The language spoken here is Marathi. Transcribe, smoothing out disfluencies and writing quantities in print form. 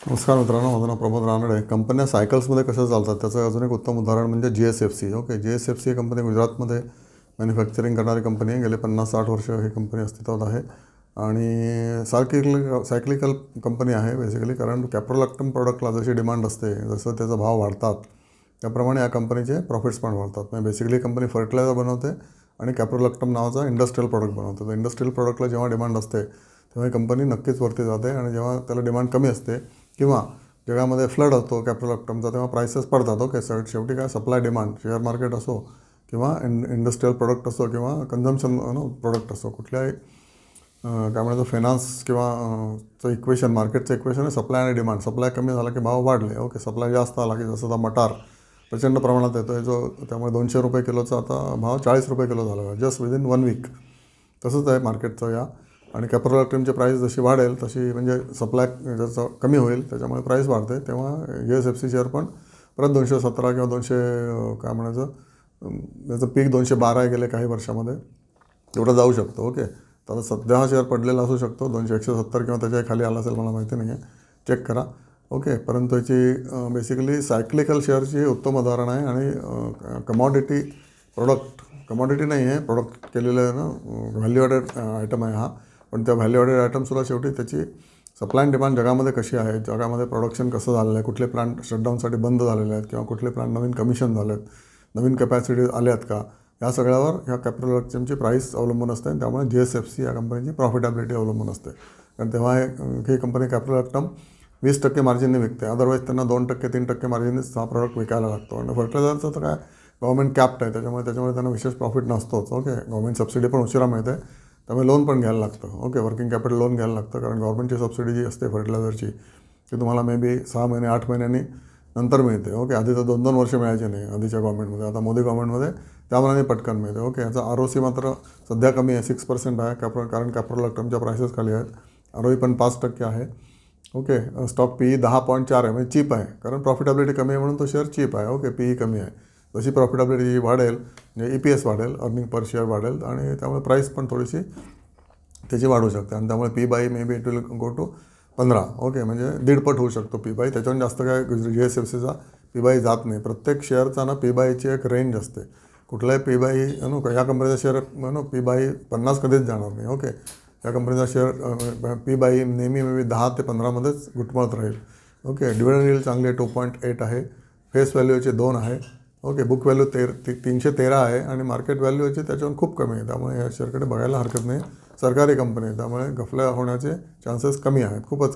नमस्कार मित्रांनो, माझं नाव प्रमोद रानडे. कंपन्या सायकल्समध्ये कशा चालतात त्याचं अजून एक उत्तम उदाहरण म्हणजे GSFC. ओके, GSFC ही कंपनी गुजरातमध्ये मॅन्युफॅक्चरिंग करणारी कंपनी आहे. गेले 50-60 वर्ष ही कंपनी अस्तित्वात आहे आणि सायक्लिकल कंपनी आहे बेसिकली. कारण कॅप्रोलॅक्टम प्रॉडक्टला जशी डिमांड असते, जसं त्याचा भाव वाढतात त्याप्रमाणे या कंपनीचे प्रॉफिट्स पण वाढतात. म्हणजे बेसिकली कंपनी फर्टिलायझर बनवते आणि कॅप्रोलॅक्टम नावाचा इंडस्ट्रियल प्रॉडक्ट बनवते. तर इंडस्ट्रियल प्रॉडक्टला जेव्हा डिमांड असते तेव्हा ही कंपनी नक्कीच वरती जाते आणि जेव्हा त्याला डिमांड कमी असते किंवा जगामध्ये फ्लड होतो कॅप्रोलॅक्टमचा तेव्हा प्राइसेस पडतात. ओके, शेवटी काय सप्लाय डिमांड, शेअर मार्केट असो किंवा इंडस्ट्रियल प्रोडक्ट असो किंवा कन्झम्पशन प्रोडक्ट असो, कुठल्याही काय म्हणायचं फायनान्स किंवा इक्वेशन, मार्केटचं इक्वेशन आहे सप्लाय आणि डिमांड. सप्लाय कमी झाला की भाव वाढले. ओके, सप्लाय जास्त आला की जसं आता मटार प्रचंड प्रमाणात येतो आहे जो, त्यामुळे 200 रुपये किलोचा आता भाव 40 रुपये किलो झाला आहे जस्ट विदिन 1 वीक. तसंच आहे मार्केटचं या. आणि कॅप्रोलॅक्टमची प्राईस जशी वाढेल तशी म्हणजे सप्लाय जसं कमी होईल त्याच्यामुळे प्राईस वाढते. तेव्हा GSFC शेअर पण परत 217 किंवा 200 काय म्हणायचं त्याचं पीक 212 गेले काही वर्षामध्ये तेवढं जाऊ शकतो. ओके, तर सध्या हा शेअर पडलेला असू शकतो 170 किंवा त्याच्या खाली आला असेल, मला माहिती नाही आहे, चेक करा. ओके, परंतु याची बेसिकली सायक्लिकल शेअरची उत्तम उदाहरण आहे आणि कमॉडिटी प्रोडक्ट, कमॉडिटी नाही आहे, प्रोडक्ट केलेलं आहे ना, व्हॅल्यू ॲडेड आयटम आहे हा. पण त्या व्हॅल्यू ॲडेड आयटमसुद्धा शेवटी त्याची सप्लाय अँड डिमांड जगामध्ये कशी आहे, जगामध्ये प्रोडक्शन कसं झालेलं आहे, कुठले प्लांट शटडाऊनसाठी बंद झालेले आहेत किंवा कुठले प्लांट नवीन कमिशन झाले आहेत, नवीन कॅपॅसिटी आल्या आहेत का, या सगळ्यावर ह्या कॅप्रोलॅक्टमची प्राईस अवलंबून असते आणि त्यामुळे GSFC या कंपनीची प्रॉफिटॅबिलिटी अवलंबून असते. कारण तेव्हा ही कंपनी कॅप्रोलॅक्टम 20% मार्जिनने विकते. अदरवाईज त्यांना 2%, 3% मार्जिननेच हा प्रॉडक्ट विकायला लागतो. आणि फर्टिलायझरचं तर काय गव्हर्नमेंट कॅप्ट आहे, त्याच्यामुळे त्यांना विशेष प्रॉफिट नसतोच. ओके, गव्हर्नमेंट सबसिडी पण उशिरा मिळते, त्यामुळे लोन पण घ्यायला लागतं. ओके, वर्किंग कॅपिटल लोन घ्यायला लागतं कारण गव्हर्नमेंटची सबसिडी जी असते फर्टिलायझरची ती तुम्हाला मे बी 6 महिने 8 महिन्यांनी नंतर मिळते. ओके, आधी तर 2-2 वर्ष मिळायचे नाही आधीच्या गव्हर्नमेंटमध्ये, आता मोदी गव्हर्नमेंटमध्ये त्यामुळे पटकन मिळते. ओके, याचा ROC मात्र सध्या कमी आहे, 6% आहे कारण कॅप्रोलॅक्टमच्या प्राइसेस खाली आहेत. ROE पण 5% आहे. ओके, स्टॉक PE 10.4 आहे, म्हणजे चीप आहे कारण प्रॉफिटॅबिलिटी कमी आहे म्हणून तो शेअर चीप आहे. ओके, PE कमी आहे. जशी प्रॉफिटॅबिलिटी वाढेल म्हणजे EPS वाढेल, अर्निंग पर शेअर वाढेल आणि त्यामुळे प्राईस पण थोडीशी त्याची वाढू शकते आणि त्यामुळे P/E may be it will go to 15. Okay, म्हणजे 1.5 पट होऊ शकतो P/E. त्याच्याहून जास्त काय GSFCचा P/E जात नाही. प्रत्येक शेअरचा ना P/Eची एक रेंज असते. कुठलाही P/E या कंपनीचा शेअर P/E 50 कधीच जाणार नाही. ओके, या कंपनीचा शेअर P/E नेहमी मे बी 10 ते 15मध्येच घुटमळत राहील. ओके, डिव्हिडंड यील्ड चांगली आहे, 2.8 आहे. फेस व्हॅल्यूचे 2 आहे. ओके, बुक व्हॅल्यू 313 आहे आणि मार्केट व्हॅल्यू याची त्याच्याहून खूप कमी आहे. त्यामुळे या शेअरकडे बघायला हरकत नाही. सरकारी कंपनी आहे त्यामुळे गफला होण्याचे चान्सेस कमी आहेत, खूपच